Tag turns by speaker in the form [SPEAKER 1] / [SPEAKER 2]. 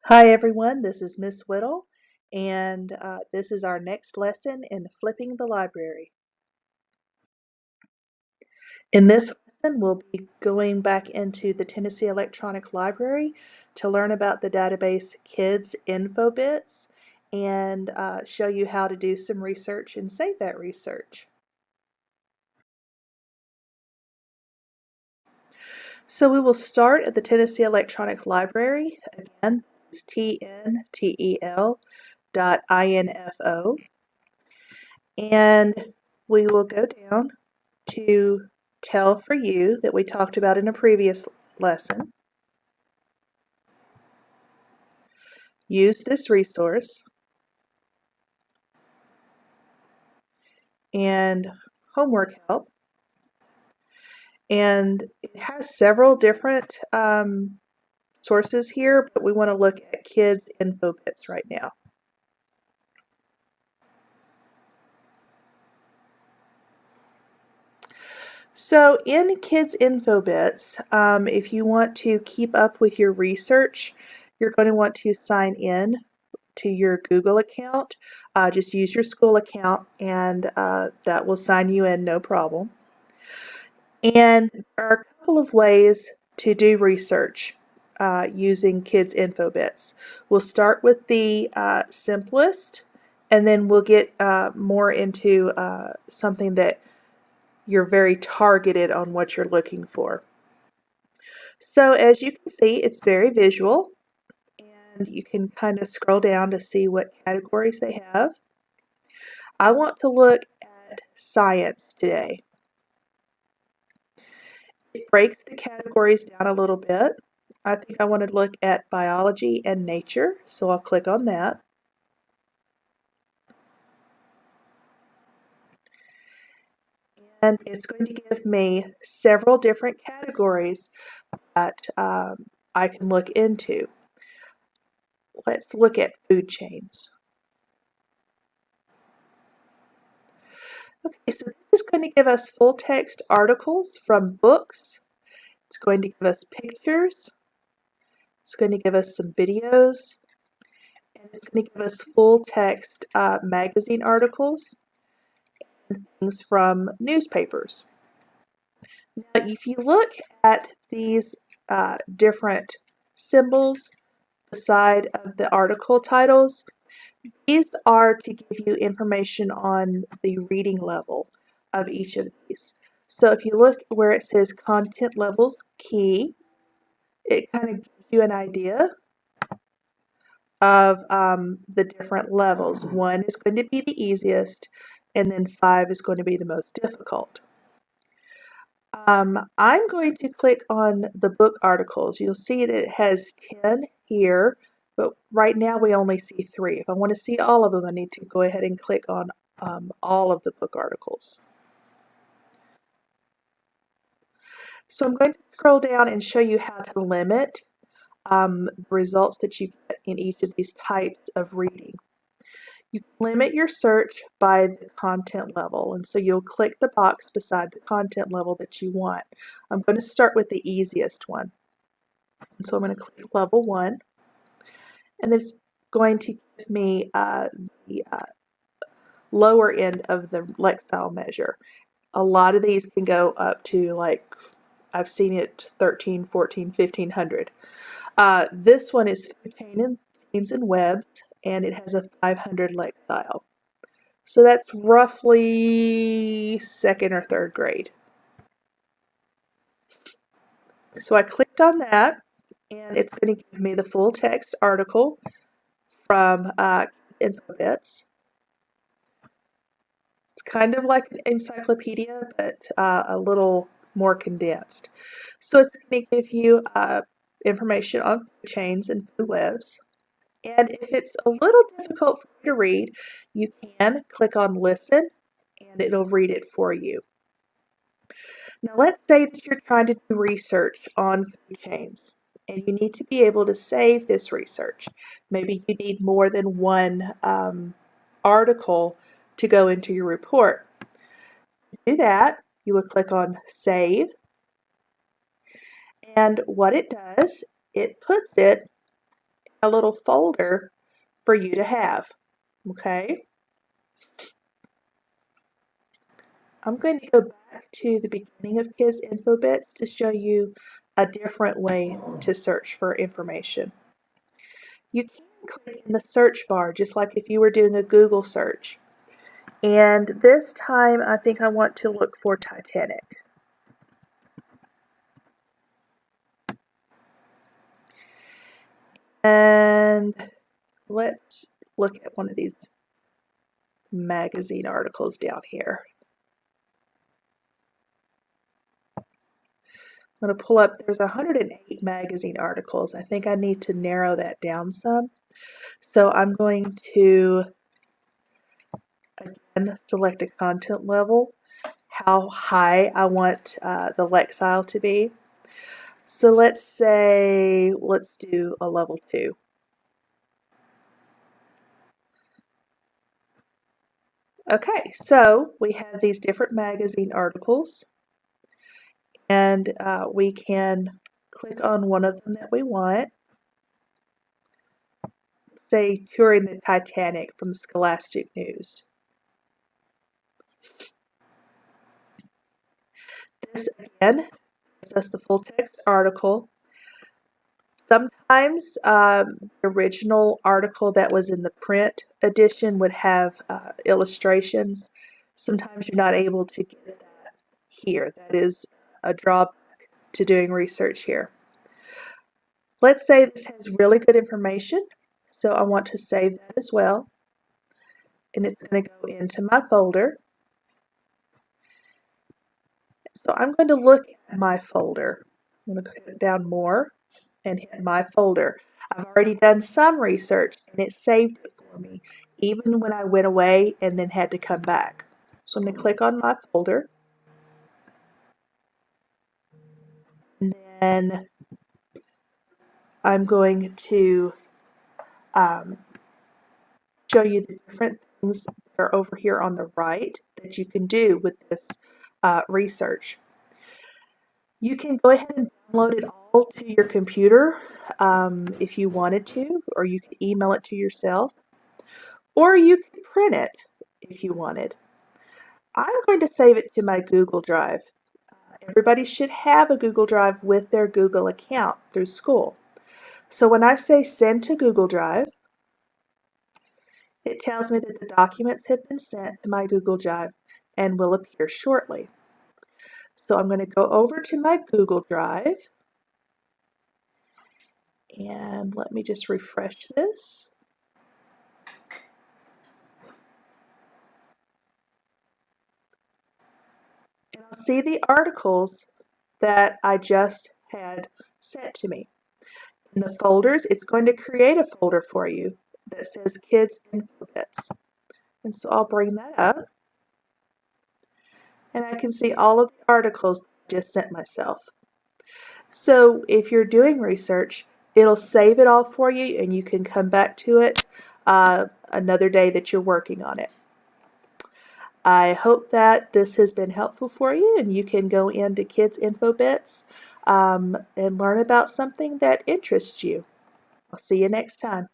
[SPEAKER 1] Hi everyone, this is Miss Whittle, and this is our next lesson in Flipping the Library. In this lesson, we'll be going back into the Tennessee Electronic Library to learn about the database Kids Infobits and show you how to do some research and save that research. So we will start at the Tennessee Electronic Library. Again, it's tntel.info. And we will go down to TEL for You that we talked about in a previous lesson. Use this resource and homework help. And it has several different sources here, but we want to look at Kids Infobits right now. So in Kids Infobits, if you want to keep up with your research, you're going to want to sign in to your Google account. Just use your school account and that will sign you in, no problem. And there are a couple of ways to do research using Kids Infobits. We'll start with the simplest, and then we'll get more into something that you're very targeted on what you're looking for. So as you can see, it's very visual, and you can kind of scroll down to see what categories they have. I want to look at science today. It breaks the categories down a little bit. I think I want to look at biology and nature, so I'll click on that. And it's going to give me several different categories that I can look into. Let's look at food chains. Okay, so this is going to give us full text articles from books. It's going to give us pictures. It's going to give us some videos. And it's going to give us full text magazine articles and things from newspapers. Now, if you look at these different symbols beside of the article titles, these are to give you information on the reading level of each of these. So if you look where it says content levels key, it kind of gives you an idea of the different levels. 1 is going to be the easiest, and then 5 is going to be the most difficult. I'm going to click on the book articles. You'll see that it has 10 here, but right now we only see 3. If I want to see all of them, I need to go ahead and click on all of the book articles. So I'm going to scroll down and show you how to limit the results that you get in each of these types of reading. You can limit your search by the content level, and so you'll click the box beside the content level that you want. I'm going to start with the easiest one. And so I'm going to click level 1, and it's going to give me the lower end of the Lexile measure. A lot of these can go up to, like, I've seen it 13, 14, 1500. This one is food chains and webs, and it has a 500 Lexile. So that's roughly second or third grade. So I clicked on that, and it's going to give me the full text article from Infobits. It's kind of like an encyclopedia, but a little more condensed. So it's going to give you information on food chains and food webs. And if it's a little difficult for you to read, you can click on Listen, and it'll read it for you. Now let's say that you're trying to do research on food chains, and you need to be able to save this research. Maybe you need more than one article to go into your report. To do that, you would click on Save, and what it does, it puts it a little folder for you to have. Okay? I'm going to go back to the beginning of Kids Infobits to show you a different way to search for information. You can click in the search bar just like if you were doing a Google search. And this time I think I want to look for Titanic. And let's look at one of these magazine articles down here. I'm going to pull up, there's 108 magazine articles. I think I need to narrow that down some. So I'm going to, again, select a content level, how high I want the Lexile to be. So let's say, let's do a level 2. Okay, so we have these different magazine articles, and we can click on one of them that we want. Say, touring the Titanic from Scholastic News. This again gives us the full text article. Sometimes the original article that was in the print edition would have illustrations. Sometimes you're not able to get that here. That is a drawback to doing research here. Let's say this has really good information, so I want to save that as well. And it's going to go into my folder. So I'm going to look at my folder. I'm going to click down more and hit my folder. I've already done some research and it saved it for me, even when I went away and then had to come back. So I'm going to click on my folder. And then I'm going to show you the different things that are over here on the right that you can do with this research. You can go ahead and download it all to your computer if you wanted to, or you could email it to yourself, or you could print it if you wanted. I'm going to save it to my Google Drive. Everybody should have a Google Drive with their Google account through school. So when I say send to Google Drive, it tells me that the documents have been sent to my Google Drive and will appear shortly. So I'm going to go over to my Google Drive, and let me just refresh this. And I'll see the articles that I just had sent to me. In the folders, it's going to create a folder for you that says Kids Infobits. And so I'll bring that up, and I can see all of the articles I just sent myself. So if you're doing research, it'll save it all for you and you can come back to it another day that you're working on it. I hope that this has been helpful for you and you can go into Kids Infobits and learn about something that interests you. I'll see you next time.